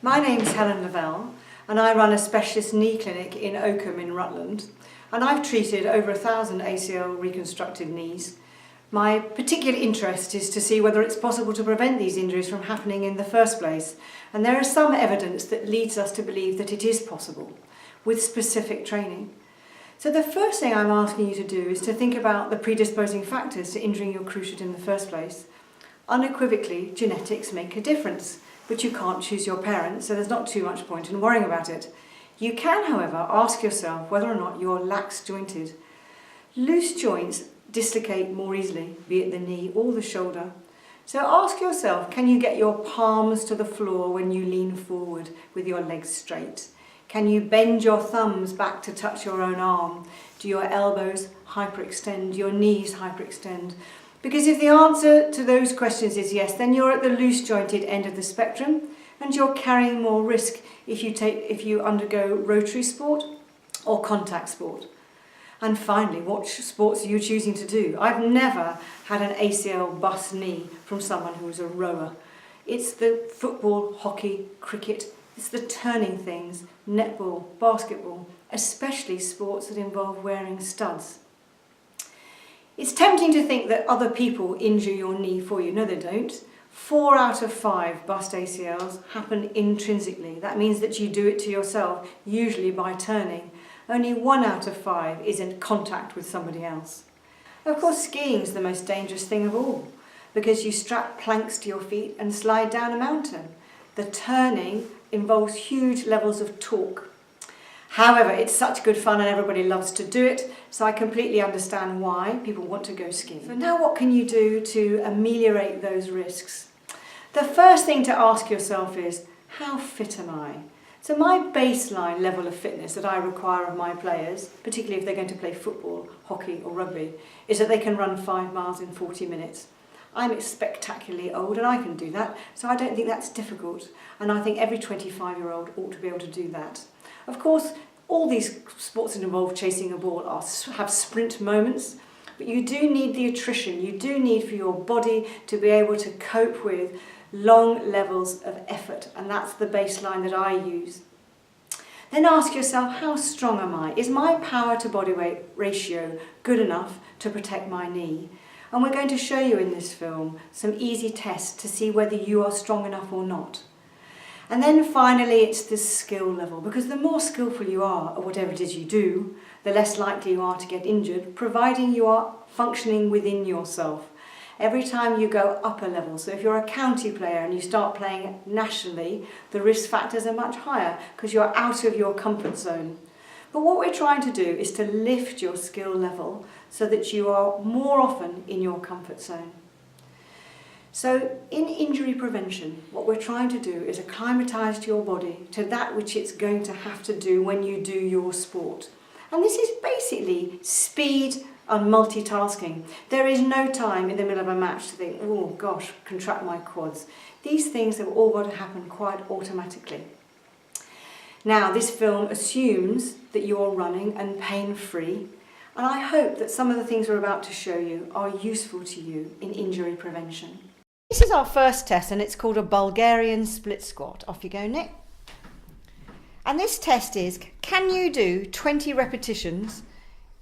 My name's Helen Lavelle and I run a specialist knee clinic in Oakham in Rutland, and I've treated over 1,000 ACL reconstructed knees. My particular interest is to see whether it's possible to prevent these injuries from happening in the first place, and there is some evidence that leads us to believe that it is possible with specific training. So the first thing I'm asking you to do is to think about the predisposing factors to injuring your cruciate in the first place. Unequivocally, genetics make a difference, but you can't choose your parents, so there's not too much point in worrying about it. You can, however, ask yourself whether or not you're lax jointed. Loose joints dislocate more easily, be it the knee or the shoulder. So ask yourself, can you get your palms to the floor when you lean forward with your legs straight? Can you bend your thumbs back to touch your own arm? Do your elbows hyperextend, your knees hyperextend? Because if the answer to those questions is yes, then you're at the loose jointed end of the spectrum and you're carrying more risk if you undergo rotary sport or contact sport. And finally, what sports are you choosing to do? I've never had an ACL bust knee from someone who was a rower. It's the football, hockey, cricket, it's the turning things, netball, basketball, especially sports that involve wearing studs. It's tempting to think that other people injure your knee for you. No, they don't. 4 out of 5 bust ACLs happen intrinsically. That means that you do it to yourself, usually by turning. Only 1 out of 5 is in contact with somebody else. Of course, skiing is the most dangerous thing of all, because you strap planks to your feet and slide down a mountain. The turning involves huge levels of torque. However, it's such good fun and everybody loves to do it, so I completely understand why people want to go skiing. So now what can you do to ameliorate those risks? The first thing to ask yourself is, how fit am I? So my baseline level of fitness that I require of my players, particularly if they're going to play football, hockey or rugby, is that they can run 5 miles in 40 minutes. I'm spectacularly old and I can do that, so I don't think that's difficult. And I think every 25-year-old ought to be able to do that. Of course, all these sports that involve chasing a ball have sprint moments, but you do need the attrition. You do need for your body to be able to cope with long levels of effort, and that's the baseline that I use. Then ask yourself, how strong am I? Is my power to body weight ratio good enough to protect my knee? And we're going to show you in this film some easy tests to see whether you are strong enough or not. And then finally, it's the skill level, because the more skillful you are at whatever it is you do, the less likely you are to get injured, providing you are functioning within yourself. Every time you go up a level, so if you're a county player and you start playing nationally, the risk factors are much higher because you're out of your comfort zone. But what we're trying to do is to lift your skill level so that you are more often in your comfort zone. So in injury prevention, what we're trying to do is acclimatise your body to that which it's going to have to do when you do your sport. And this is basically speed and multitasking. There is no time in the middle of a match to think, oh gosh, contract my quads. These things have all got to happen quite automatically. Now, this film assumes that you're running and pain-free, and I hope that some of the things we're about to show you are useful to you in injury prevention. This is our first test and it's called a Bulgarian split squat. Off you go, Nick. And this test is, can you do 20 repetitions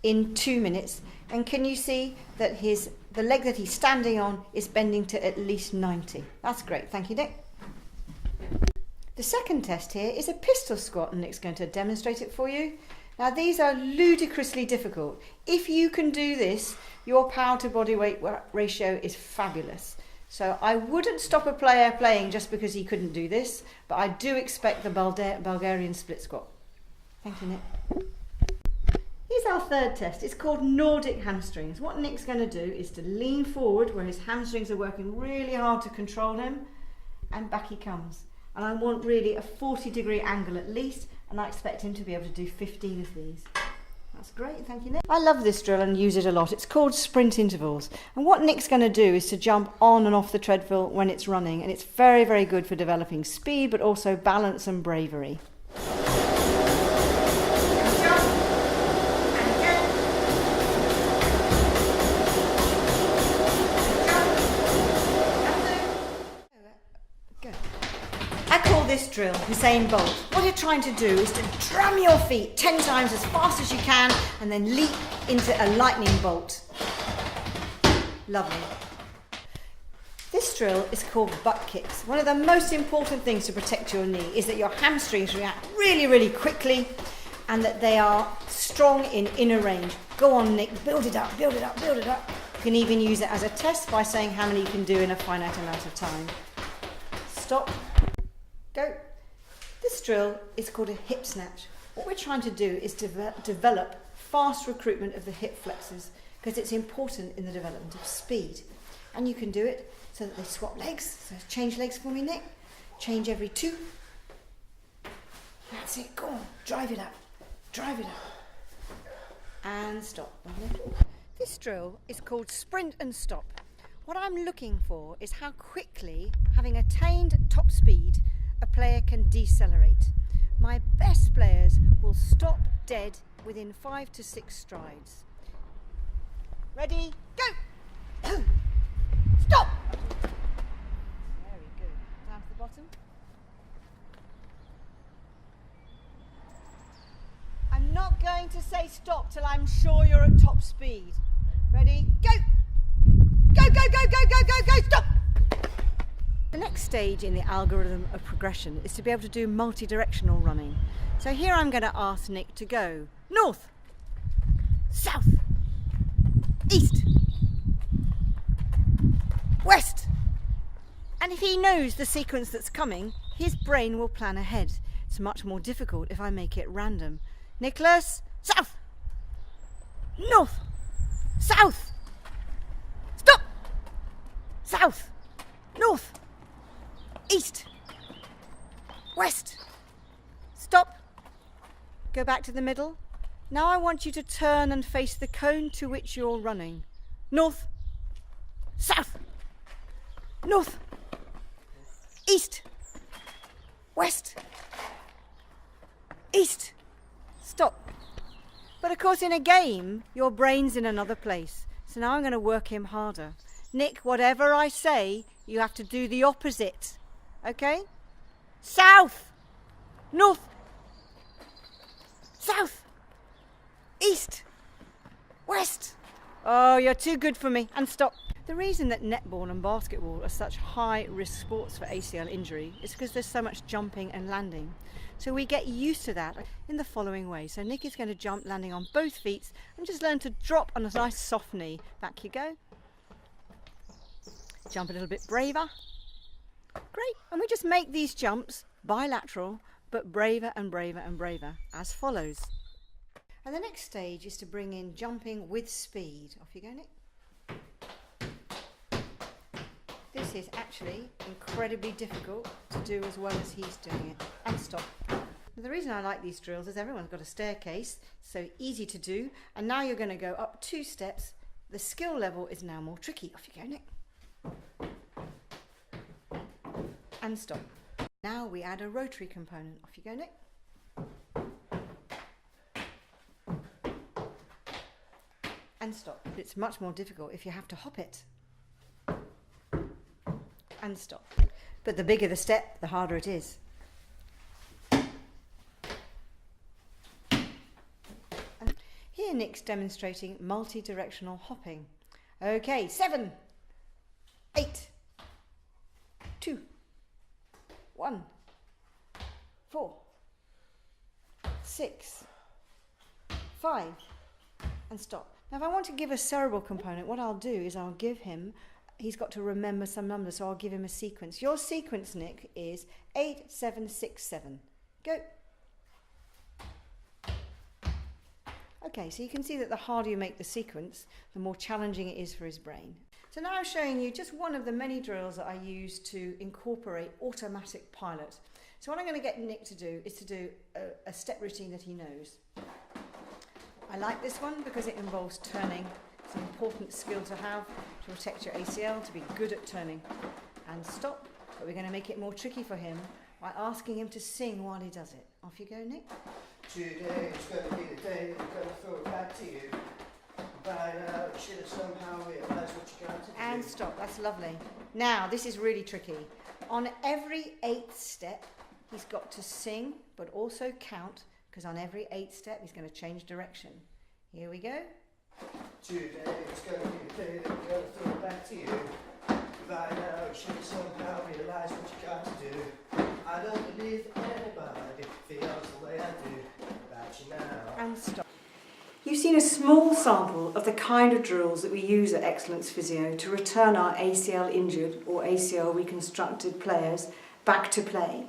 in 2 minutes? And can you see that the leg that he's standing on is bending to at least 90? That's great, thank you, Nick. The second test here is a pistol squat and Nick's going to demonstrate it for you. Now these are ludicrously difficult. If you can do this, your power to body weight ratio is fabulous. So I wouldn't stop a player playing just because he couldn't do this, but I do expect the Bulgarian split squat. Thank you, Nick. Here's our third test. It's called Nordic hamstrings. What Nick's going to do is to lean forward where his hamstrings are working really hard to control him, and back he comes. And I want really a 40-degree angle at least, and I expect him to be able to do 15 of these. That's great, thank you, Nick. I love this drill and use it a lot. It's called sprint intervals. And what Nick's going to do is to jump on and off the treadmill when it's running. And it's very, very good for developing speed, but also balance and bravery. this drill, Usain Bolt. What you're trying to do is to drum your feet 10 times as fast as you can and then leap into a lightning bolt. Lovely. This drill is called butt kicks. One of the most important things to protect your knee is that your hamstrings react really, really quickly and that they are strong in inner range. Go on, Nick, build it up, build it up, build it up. You can even use it as a test by saying how many you can do in a finite amount of time. Stop, go. This drill is called a hip snatch. What we're trying to do is develop fast recruitment of the hip flexors because it's important in the development of speed. And you can do it so that they swap legs. So change legs for me, Nick. Change every 2. That's it, go on, drive it up, drive it up. And stop. This drill is called sprint and stop. What I'm looking for is how quickly, having attained top speed, a player can decelerate. My best players will stop dead within 5 to 6 strides. Ready, go! Stop! Very good. Down to the bottom. I'm not going to say stop till I'm sure you're at top speed. Ready, go! Go, go, go, go, go, go, go, stop! The next stage in the algorithm of progression is to be able to do multi-directional running. So here I'm going to ask Nick to go north, south, east, west. And if he knows the sequence that's coming, his brain will plan ahead. It's much more difficult if I make it random. Nicholas, south, north, south, stop, south, north, east, west, stop, go back to the middle. Now I want you to turn and face the cone to which you're running. North, south, north, east, west, east, stop. But of course in a game, your brain's in another place. So now I'm going to work him harder. Nick, whatever I say, you have to do the opposite. Okay? South, north, south, east, west. Oh, you're too good for me. And stop. The reason that netball and basketball are such high-risk sports for ACL injury is because there's so much jumping and landing. So we get used to that in the following way. So Nick is going to jump, landing on both feet, and just learn to drop on a nice soft knee. Back you go. Jump a little bit braver. Great. And we just make these jumps bilateral, but braver and braver and braver, as follows. And the next stage is to bring in jumping with speed. Off you go, Nick. This is actually incredibly difficult to do as well as he's doing it. And stop. The reason I like these drills is everyone's got a staircase, so easy to do. And now you're going to go up 2 steps. The skill level is now more tricky. Off you go, Nick. And stop. Now we add a rotary component. Off you go, Nick. And stop. It's much more difficult if you have to hop it. And stop. But the bigger the step, the harder it is. And here Nick's demonstrating multi-directional hopping. Okay, 7, 8, 2, 1, 4, 6, 5, and stop. Now if I want to give a cerebral component, what I'll do is I'll give him, he's got to remember some numbers, so I'll give him a sequence. Your sequence, Nick, is 8, 7, 6, 7. Go. Okay, so you can see that the harder you make the sequence, the more challenging it is for his brain. So now I'm showing you just one of the many drills that I use to incorporate automatic pilot. So what I'm going to get Nick to do is to do a step routine that he knows. I like this one because it involves turning. It's an important skill to have to protect your ACL, to be good at turning. And stop, but we're going to make it more tricky for him by asking him to sing while he does it. Off you go, Nick. Today is going to be the day that I'm going to throw it back to you. But you should have somehow realised what you're going to do. And stop, that's lovely. Now, this is really tricky. On every 8th step, He's got to sing, but also count, because on every 8 step he's going to change direction. Here we go. Today it's going to be the day that we're going to throw it back to you. By now you should have somehow realised what you got to do. I don't believe that anybody feels the way I do about you now. And stop. You've seen a small sample of the kind of drills that we use at Excellence Physio to return our ACL injured or ACL reconstructed players back to play.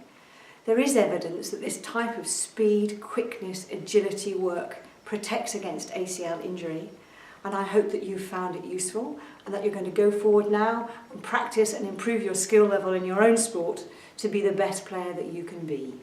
There is evidence that this type of speed, quickness, agility work protects against ACL injury, and I hope that you've found it useful and that you're going to go forward now and practice and improve your skill level in your own sport to be the best player that you can be.